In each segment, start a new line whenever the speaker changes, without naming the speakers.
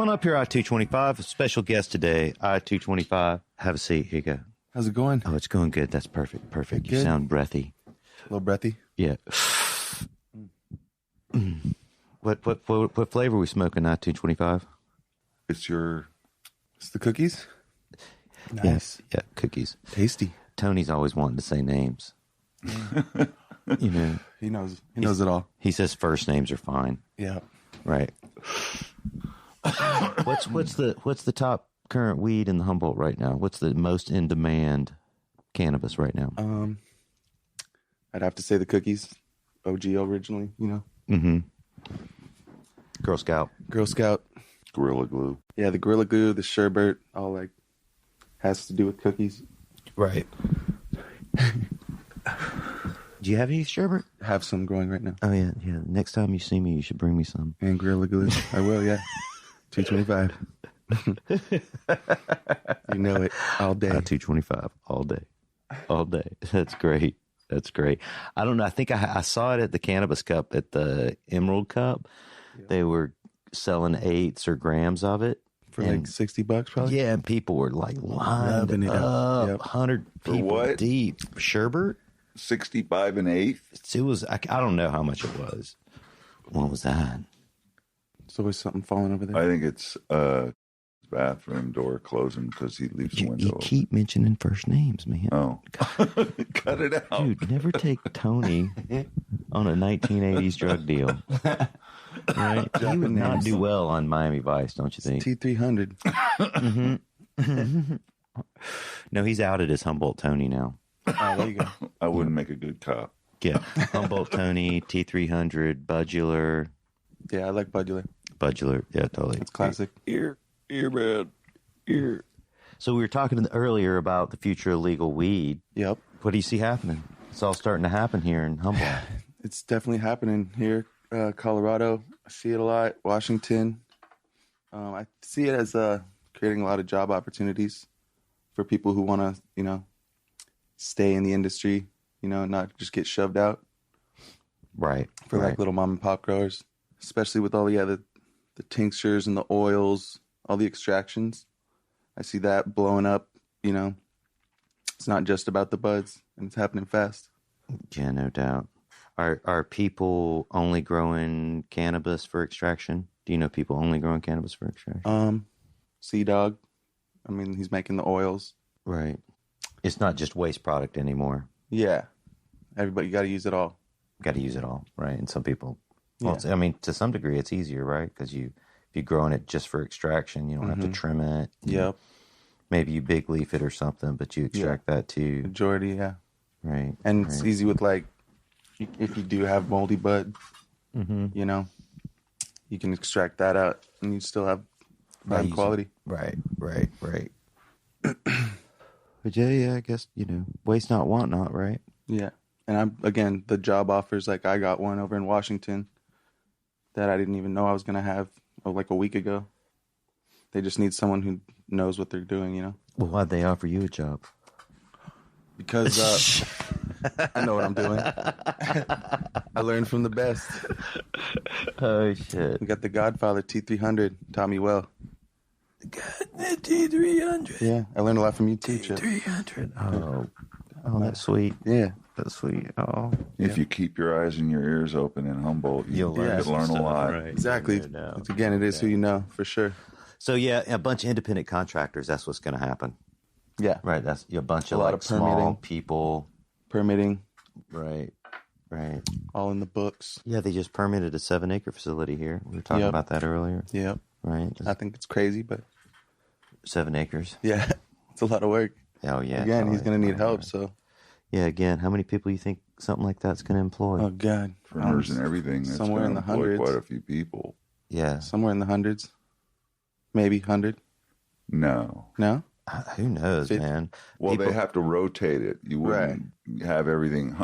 on up here, I-225. A special guest today, I-225. Have a seat. Here you go.
How's it going?
Oh, it's going good. That's perfect. Perfect. You
Good.
sound breathy.
A little breathy.
Yeah. What flavor are we smoking, I-225?
It's the cookies. Nice.
Yeah, cookies.
Tasty.
Tony's always wanting to say names. You know,
He knows it all.
he says first names are fine.
Yeah.
Right. What's the top current weed in the Humboldt right now? What's the most in demand cannabis right now?
I'd have to say the cookies. OG originally,
Mm-hmm. Girl Scout.
Girl Scout.
Gorilla Glue.
Yeah, the Gorilla Glue, the sherbet, all like has to do with cookies.
Right. Do you have any sherbet?
Have some growing right now.
Oh yeah. Next time you see me, you should bring me some.
And Gorilla Glue. I will, yeah. 225. You know it. All day.
225 all day. All day. That's great. That's great. I don't know. I think I saw it at the Cannabis Cup at the Emerald Cup. Yeah. They were selling 8s or grams of it.
For like $60 probably?
Yeah, and people were like lined
it
up.
Yep.
100 people
what?
deep. Sherbet?
65 and 8.
It was, I don't know how much it was. What was that?
There's always something falling over there.
I think it's bathroom door closing because he leaves the window
You
open.
keep mentioning first names, man.
Oh. Cut it out.
Dude, never take Tony on a 1980s drug deal. Right? He would not do well on Miami Vice, don't you think?
T300.
Mm-hmm. No, he's outed as Humboldt Tony now.
Oh, there you go.
I wouldn't make a good cop.
Yeah. Humboldt Tony, T300, Budular.
Yeah, I like Budular.
Budular, yeah, totally.
It's classic.
Ear, man. Ear.
So we were talking earlier about the future of legal weed.
Yep.
What do you see happening? It's all starting to happen here in Humboldt.
It's definitely happening here. Colorado, I see it a lot. Washington. I see it as creating a lot of job opportunities for people who want to, stay in the industry, not just get shoved out.
Right.
For like little mom and pop growers, especially with all the tinctures and the oils, all the extractions. I see that blowing up, It's not just about the buds, and it's happening fast.
Yeah, no doubt. Are people only growing cannabis for extraction? Do you know people only growing cannabis for extraction?
Sea Dog. I mean, he's making the oils.
Right. It's not just waste product anymore.
Yeah. Everybody, you got to use it all.
Got to use it all, right? And some people,
Yeah.
I mean, to some degree, it's easier, right? Because if you're growing it just for extraction, you don't have to trim it.
Yep.
Maybe you big leaf it or something, but you extract that too.
Majority, yeah.
Right.
And it's easy with if you do have moldy bud, you can extract that out and you still have fine quality.
Right. But yeah, I guess, waste not, want not, right?
Yeah. And the job offers, like I got one over in Washington that I didn't even know I was going to have like a week ago. They just need someone who knows what they're doing,
Well, why'd they offer you a job?
Because I know what I'm doing. I learned from the best.
Oh, shit.
We got the Godfather T300, Tommy Well.
The T300.
Yeah, I learned a lot from you too, Chip.
T300. Oh, that's sweet.
Yeah.
That's sweet. Oh.
If you keep your eyes and your ears open in Humboldt,
You'll learn
learn a lot.
Right.
Exactly. Again, it is who you know, for sure.
So, yeah, a bunch of independent contractors, that's what's going to happen.
Yeah.
Right. That's a bunch of
lot
like
of
small
permitting.
people.
Permitting,
Right.
all in the books.
Yeah, they just permitted a 7-acre facility here. We were talking
Yep.
about that earlier.
Yep.
Right.
I think it's crazy, but
7 acres.
yeah, it's a lot of work.
Oh, yeah.
Again, he's going to need
Oh,
help,
yeah.
so.
Yeah, again, how many people you think something like that's going to employ?
Oh, God.
Trimmers and everything. It's
Somewhere in
gonna
the
employ
hundreds.
Quite a few people.
Yeah.
Somewhere in the hundreds. Maybe 100.
No.
No?
Who knows,
Fif-
man?
Well,
People-
they have to rotate it. You wouldn't have everything,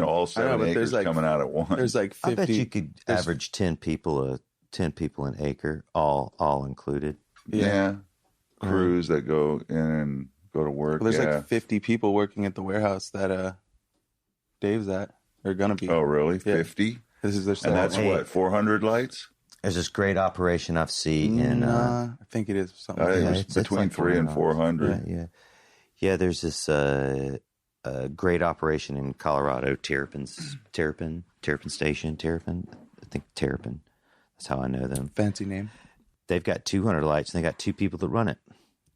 all 7
but
acres
there's
coming out at once.
There's like 50.
I bet you could average 10 people an acre, all included.
Yeah. Crews that go in and go to work.
Well, there's
yeah.
like 50 people working at the warehouse that Dave's at. They're going to be.
Oh, really?
Yeah.
50?
This is their
And that's
Hey.
what, 400 lights?
There's this great operation I've seen in.
I think it is something.
It
Like
was
it's
between
like
300 and
$400.
400.
Yeah. There's this great operation in Colorado, Terrapin Station, Terrapin. I think Terrapin. That's how I know them.
Fancy name.
They've got 200 lights, and they got 2 people that run it,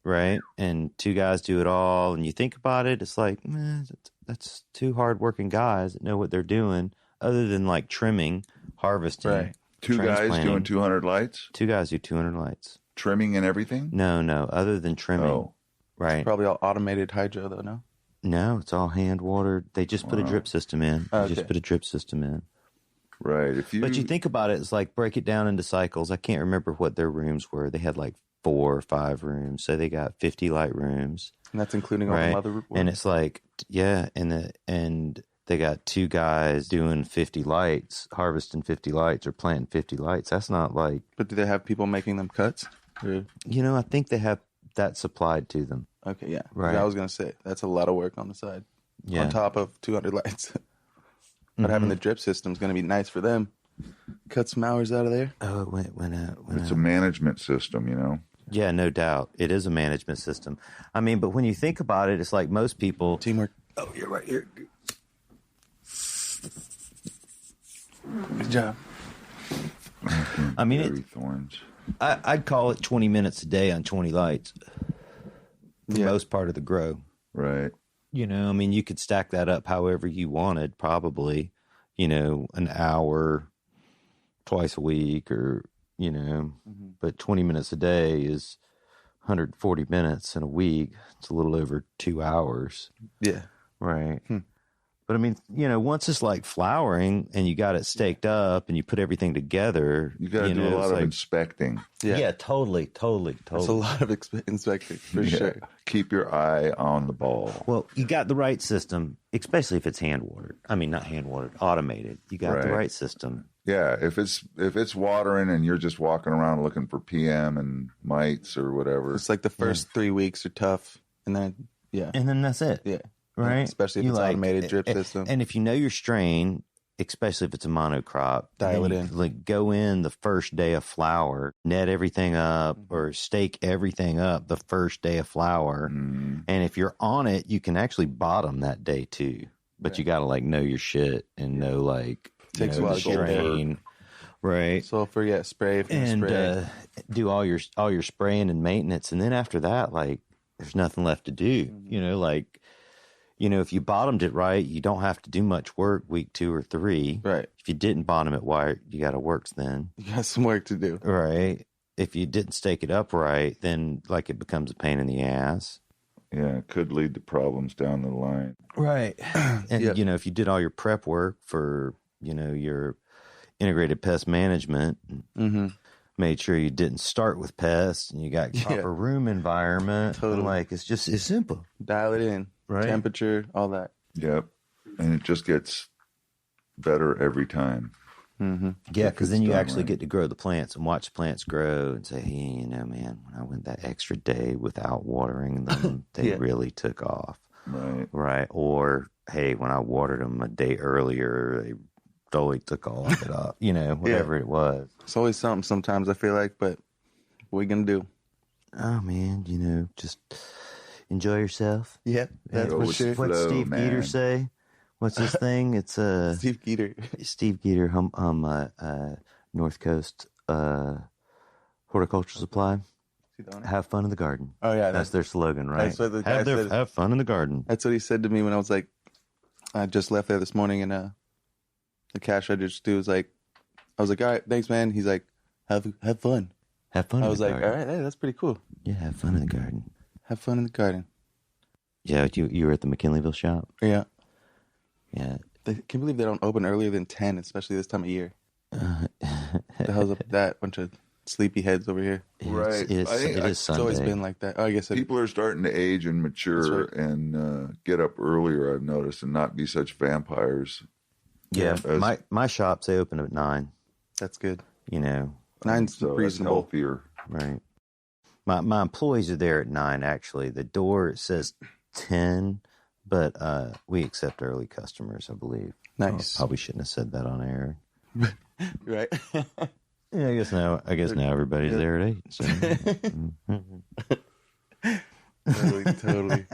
right? And 2 guys do it all. And you think about it, it's like, that's 2 hardworking guys that know what they're doing, other than like trimming, harvesting.
Right.
2 guys
transplanting.
doing 200 lights?
2 guys do 200 lights.
Trimming and everything?
No, other than trimming.
Oh.
Right.
Probably all automated hydro, though, no?
No, it's all hand watered. They just put a drip system in. They
Okay.
just put a drip system in.
Right.
But you think about it, it's like break it down into cycles. I can't remember what their rooms were. They had like 4 or 5 rooms. So they got 50 light rooms.
And that's including all
right?
the mother work.
And it's like, yeah, and they got 2 guys doing 50 lights, harvesting 50 lights or planting 50 lights. That's not like...
But do they have people making them cuts? Or...
I think they have that supplied to them.
Okay, yeah.
Right.
I was going to say, that's a lot of work on the side.
Yeah.
On top of 200 lights. But having the drip system is going to be nice for them. Cut some hours out of there.
Oh, it went out.
It's a management system, you know?
Yeah, no doubt. It is a management system. I mean, but when you think about it, it's like most people...
Teamwork.
Oh, you're right here.
Good job.
I mean,
Berry thorns.
I'd call it 20 minutes a day on 20 lights for most part of the grow.
Right.
I mean, you could stack that up however you wanted, probably, an hour twice a week or, but 20 minutes a day is 140 minutes in a week. It's a little over 2 hours.
Yeah.
Right. But I mean, once it's like flowering and you got it staked up and you put everything together,
You got to do a lot of inspecting.
Yeah.
Totally.
That's a lot of inspecting, for sure.
Keep your eye on the ball.
Well, you got the right system, especially if it's hand watered. I mean, not hand watered, automated. You got the right system.
Yeah, if it's watering and you're just walking around looking for PM and mites or whatever.
It's like the first 3 weeks are tough, and then,
And then that's it.
Yeah.
Right?
Especially if it's automated drip system.
And if you know your strain, especially if it's a monocrop,
Dial it
then
in.
Like go in the first day of flower, net everything up or stake everything up the first day of flower. And if you're on it, you can actually bottom that day too. But you got to like know your shit and know like
Takes a while
the
to get there.
strain. Right.
Sulfur, spray.
And do all your spraying and maintenance. And then after that, like there's nothing left to do, if you bottomed it right, you don't have to do much work week 2 or 3.
Right.
If you didn't bottom it right, you got to work then.
You got some work to do.
Right. If you didn't stake it up right, then like it becomes a pain in the ass.
Yeah, it could lead to problems down the line.
Right. And, if you did all your prep work for, your integrated pest management, made sure you didn't start with pests and you got proper room environment.
Totally.
And it's simple.
Dial it in.
Right.
Temperature, all that.
Yep. And it just gets better every time.
Yeah, because then you
done
actually
right.
get to grow the plants and watch the plants grow and say, hey, man, when I went that extra day without watering them, they really took off.
Right.
Right. Or, hey, when I watered them a day earlier, they totally took all of it off, whatever it was.
It's always something sometimes, I feel like, but what are you going to do?
Oh, man, just enjoy yourself.
Yep, that's
Go
for
with
sure.
the
What's
flow,
Steve
man.
Geeter say? What's his thing? It's
Steve Geeter.
Steve Geeter, North Coast Horticultural Supply. Have fun in the garden.
Oh, yeah.
That's their slogan, right?
That's what the guy said.
Have fun in the garden.
That's what he said to me when I was like, I just left there this morning, and the cash register dude was like, I was like, all right, thanks, man. He's like, have fun.
Have fun
I
in
was
the
like,
garden.
all right, hey, that's pretty cool.
Yeah, have fun in the garden.
Have fun in the garden.
Yeah, you were at the McKinleyville shop?
Yeah.
Yeah.
They can't believe they don't open earlier than 10, especially this time of year. The hell's up with that? Bunch of sleepyheads over here.
Right.
It is
It's
Sunday.
always been like that. Oh, I guess
People are starting to age and mature
That's right.
and get up earlier, I've noticed, and not be such vampires.
Yeah,
As-
my shops, they open at 9,
that's good.
9's
so it's
reasonable.
healthier.
right. My employees are there at 9, actually. The door says 10, but we accept early customers, I believe.
Nice.
Probably shouldn't have said that on air.
Right.
Yeah, I guess now everybody's there at 8. So.
Totally.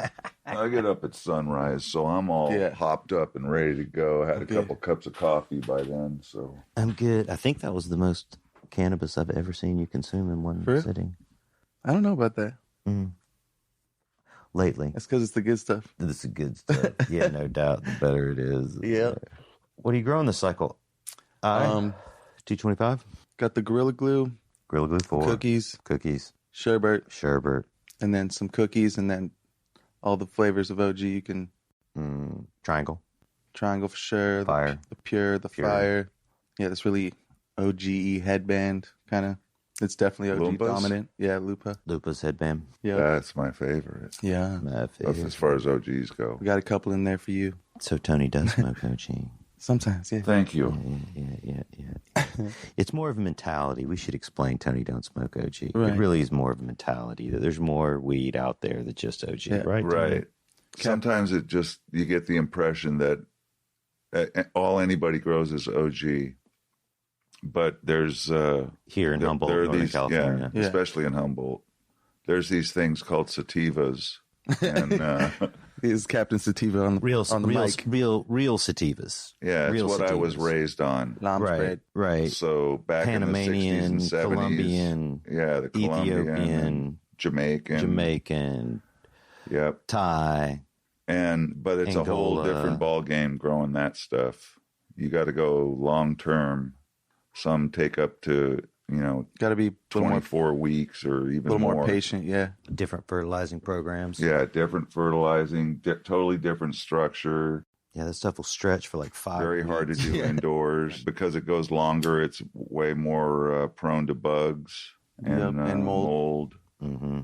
I get up at sunrise, so I'm all hopped up and ready to go. I had a couple cups of coffee by then, so
I'm good. I think that was the most cannabis I've ever seen you consume in one sitting.
I don't know about that.
Lately.
That's because it's the good stuff.
This is good stuff. Yeah, no doubt. The better it is.
Yeah.
What are you growing this cycle? 225?
Got the Gorilla Glue.
Gorilla Glue 4.
Cookies. Sherbet. And then some cookies, and then all the flavors of OG you can.
Triangle
for sure.
Fire.
The pure. Fire. Yeah, this really OGE headband kind of. It's definitely OG
Loompas?
dominant. Yeah,
Lupa's headband.
Yeah.
that's my favorite.
Yeah.
My
That's
favorite.
as far as OGs go.
We got a couple in there for you.
So Tony does smoke OG.
Sometimes, yeah.
Thank you.
Yeah. It's more of a mentality. We should explain Tony don't smoke OG.
Right.
It really is more of a mentality that there's more weed out there than just OG, right?
Right. Sometimes it just, you get the impression that all anybody grows is OG. But there's
here in Humboldt,
there are
Northern
these,
California,
especially in Humboldt. There's these things called sativas, and
Is Captain Sativa on the
real
mic.
real sativas.
yeah, it's
real
what I was
sativas.
raised on.
Lamb's bread.
Right.
So back in the 60s
Panamanian,
and 70s,
Colombian,
the Colombian,
Ethiopian, Jamaican,
yep,
Thai.
but it's a whole
Angola.
different ball game growing that stuff. You got to go long term. Some take up to
Got to be a little
24 weeks or even
more patient. Yeah.
Different fertilizing programs.
Yeah, different fertilizing, totally different structure.
Yeah, that stuff will stretch for like 5
Very
weeks.
hard to do indoors because it goes longer. It's way more prone to bugs and mold.
Mm-hmm.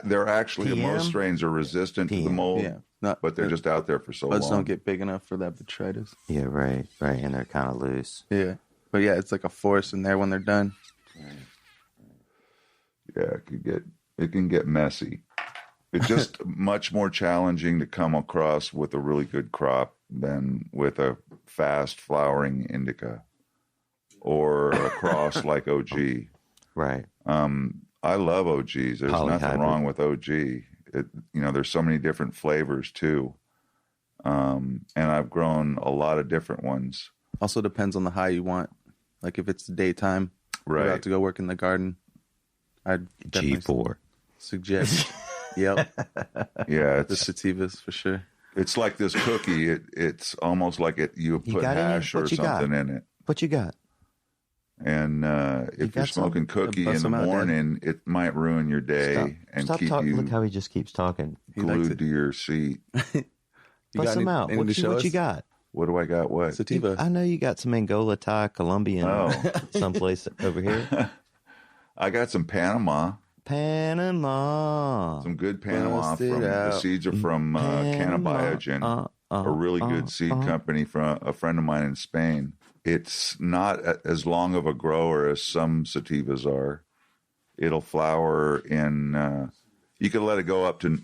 They're actually
PM?
most strains are resistant to the
PM.
mold,
Yeah.
but they're just out there for so
Buds
long.
don't get big enough for that botrytis.
Yeah, right. And they're kind of loose.
Yeah. But yeah, it's like a force in there when they're done.
Yeah, it can get messy. It's just much more challenging to come across with a really good crop than with a fast flowering indica or a cross like OG.
Right.
I love OGs. There's nothing wrong with OG. There's so many different flavors too. And I've grown a lot of different ones.
Also depends on the high you want. Like if it's the daytime, you're out to go work in the garden, I'd
G4
suggest. Yep.
Yeah,
The sativas for sure.
it's like this cookie. It's almost like you put
got any?
hash or
What you
something
got?
in it.
What you got?
And if you're
got some?
smoking cookie
Bust
in the
them out, Dad.
morning, it might ruin your day and
Stop
keep
talking.
you
Look how he just keeps talking.
He likes
glued
it.
to your seat.
Bust them out. What you got?
What do I got? What?
Sativa.
I know you got some Angola, Thai, Colombian,
Oh.
someplace over here.
I got some Panama.
Panama.
Some good Panama.
Bust it
The
out.
seeds are from Cannabiogen, a really good seed company from a friend of mine in Spain. It's not as long of a grower as some sativas are. It'll flower in, you could let it go up to,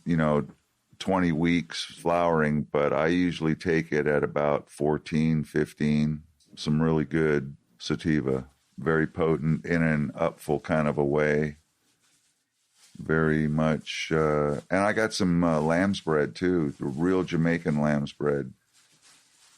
20 weeks flowering, but I usually take it at about 14, 15. Some really good sativa, very potent in an upful kind of a way. Very much, and I got some lamb's bread too, the real Jamaican lamb's bread.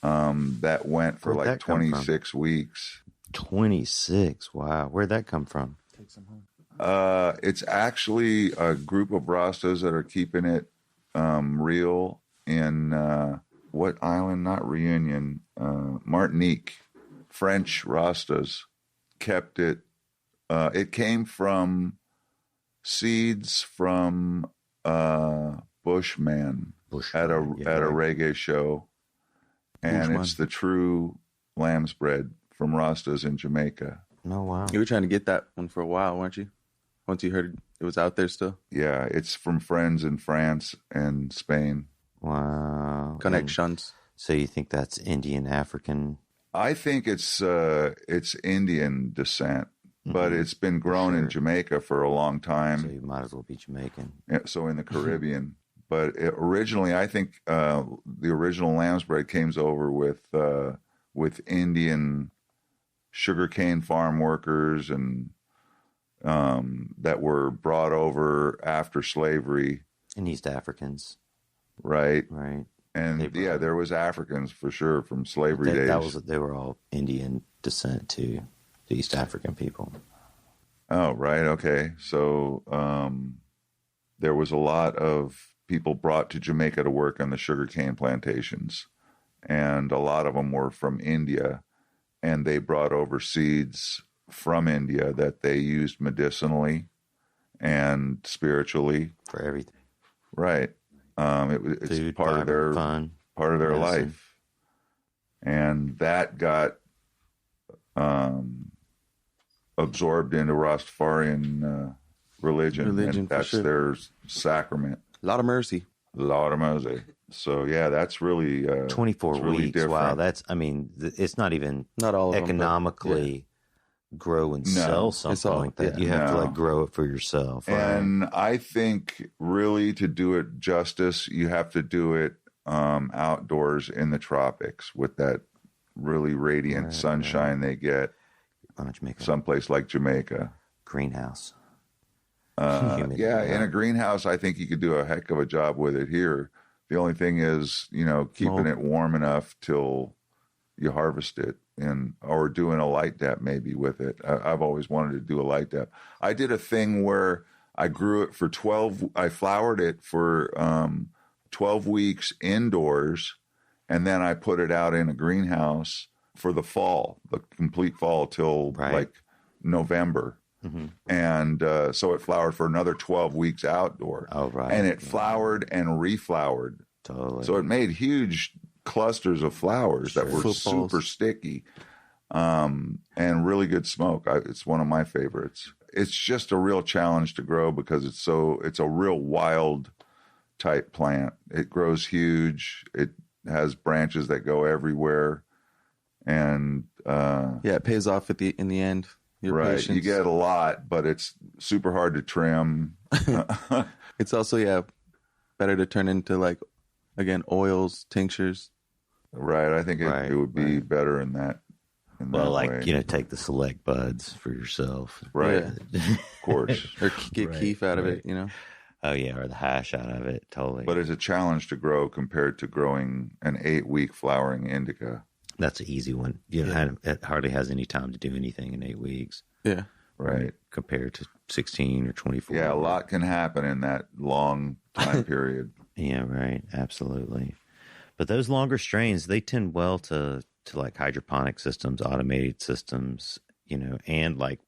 That went for
Where'd
like
that come from?
26 weeks.
26. Wow. Where'd that come from?
Take some home.
It's actually a group of Rastas that are keeping it real in what island? Not Reunion, Martinique. French Rastas kept it. It came from seeds from Bushman at a reggae show, and
Bushman.
it's the true lamb's bread from Rastas in Jamaica.
No, wow.
You were trying to get that one for a while, weren't you? Once you heard it was out there still.
Yeah, it's from friends in France and Spain.
Wow.
Connections.
So you think that's Indian, African?
I think it's Indian descent, but it's been grown in Jamaica for a long
So
time.
you might as well be Jamaican.
So in the Caribbean. But originally, I think the original lamb's bread came over with Indian sugarcane farm workers and that were brought over after slavery.
And East Africans.
Right.
Right.
And there was Africans for sure from slavery days.
They were all Indian descent too, the East African people.
Oh, right. Okay. So there was a lot of people brought to Jamaica to work on the sugarcane plantations. And a lot of them were from India. And they brought over seeds from India that they used medicinally and spiritually.
For everything.
Right. It's
Food,
part of their
fun,
part of their
medicine.
life. And that got absorbed into Rastafarian religion. And that's their sacrament.
A lot of mercy.
A lot of mercy. So yeah, that's really
24
really
weeks.
different.
Wow, it's not even
Not all of
economically grow and sell something like that. You have to grow it for yourself.
And I think really to do it justice, you have to do it outdoors in the tropics with that really radiant sunshine they get.
Jamaica.
Someplace like Jamaica.
Greenhouse.
In a greenhouse, I think you could do a heck of a job with it here. The only thing is, keeping it warm enough till you harvest it, or doing a light dap maybe with it. I've always wanted to do a light dap. I did a thing where I grew it for I flowered it for 12 weeks indoors, and then I put it out in a greenhouse for the fall, the complete fall till like November. Mm-hmm. And so it flowered for another 12 weeks outdoor.
Oh, right.
And it flowered and reflowered.
Totally.
So it made huge clusters of flowers that were super sticky and really good smoke. It's one of my favorites. It's just a real challenge to grow because it's a real wild type plant. It grows huge. It has branches that go everywhere. And
it pays off in the end.
Patience. You get a lot, but it's super hard to trim.
It's also better to turn into oils, tinctures.
Right. I think it would be better in that. Way.
Take the select buds for yourself.
Right. Of course.
Or get keef out of it,
Oh yeah, or the hash out of it. Totally.
But it's a challenge to grow compared to growing an 8-week flowering indica.
That's an easy one. It hardly has any time to do anything in 8 weeks.
Yeah.
Right.
Compared to 16 or 24.
Yeah, a lot can happen in that long time period.
Yeah, right. Absolutely. But those longer strains, they tend well to like hydroponic systems, automated systems, and like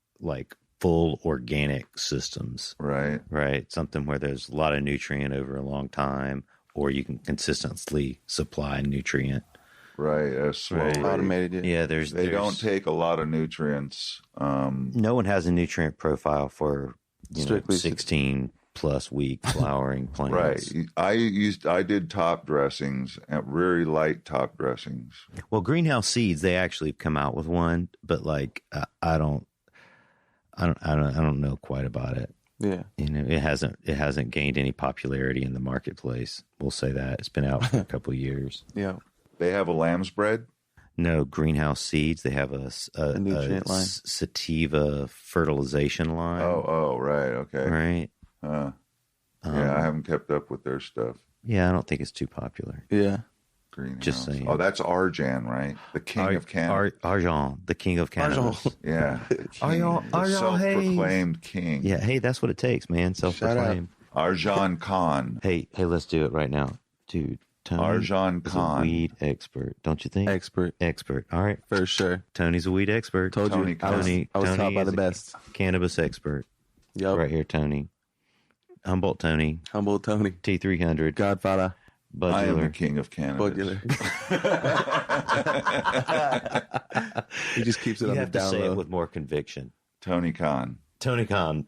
full organic systems.
Right.
Right. Something where there's a lot of nutrient over a long time, or you can consistently supply nutrient.
Right,
automated.
Yeah,
they don't take a lot of nutrients.
No one has a nutrient profile for
strictly
16 plus week flowering plants.
Right. I did top dressings, very light top dressings.
Well, Greenhouse Seeds, they actually come out with one, but I don't know quite about it.
Yeah.
It hasn't gained any popularity in the marketplace. We'll say that. It's been out for a couple of years.
Yeah.
They have a lamb's bread?
No, Greenhouse Seeds. They have a
nutrient line.
sativa fertilization line.
Oh, right. Okay.
Right.
I haven't kept up with their stuff.
Yeah, I don't think it's too popular.
Yeah.
Greenhouse.
Just saying.
Oh, that's Arjan, right? The king of cannabis.
Arjan, the king of cannabis.
Yeah.
Arjan,
self-proclaimed king.
Yeah, hey, that's what it takes, man. Self-proclaimed.
Arjan Khan.
Hey, let's do it right now. Dude, Tony
Arjan Khan.
is a weed expert, don't you think?
Expert.
All right.
For sure.
Tony's a weed expert.
Told
Tony
you.
Khan.
I was taught by the best.
Cannabis expert.
Yep.
Right here, Tony. Humboldt Tony. T300.
Godfather.
Bud
I am
dealer.
the king of cannabis.
He just keeps it on the
have to
down
say
low.
it with more conviction.
Tony Khan.
Tony Khan.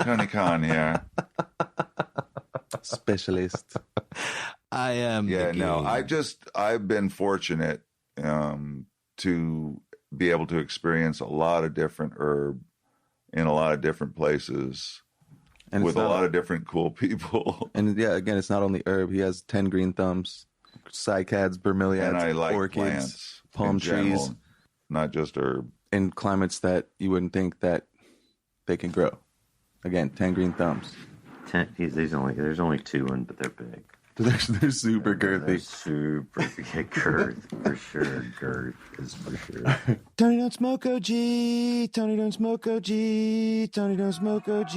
Tony Khan, yeah.
Specialist.
I am.
Yeah, no, I've been fortunate to be able to experience a lot of different herb in a lot of different places
And
with a lot of different cool people.
And yeah, again, it's not only herb. He has 10 green thumbs, cycads, bromeliads,
And I like
orchids,
plants
palm
in general.
trees.
not just herb.
In climates that you wouldn't think that they can grow. Again, 10 green thumbs.
There's only 2 in, but they're big.
They're super girthy.
They're super big. Girth, for sure. Girth is for sure. Tony don't smoke OG. Tony don't smoke OG. Tony don't smoke OG.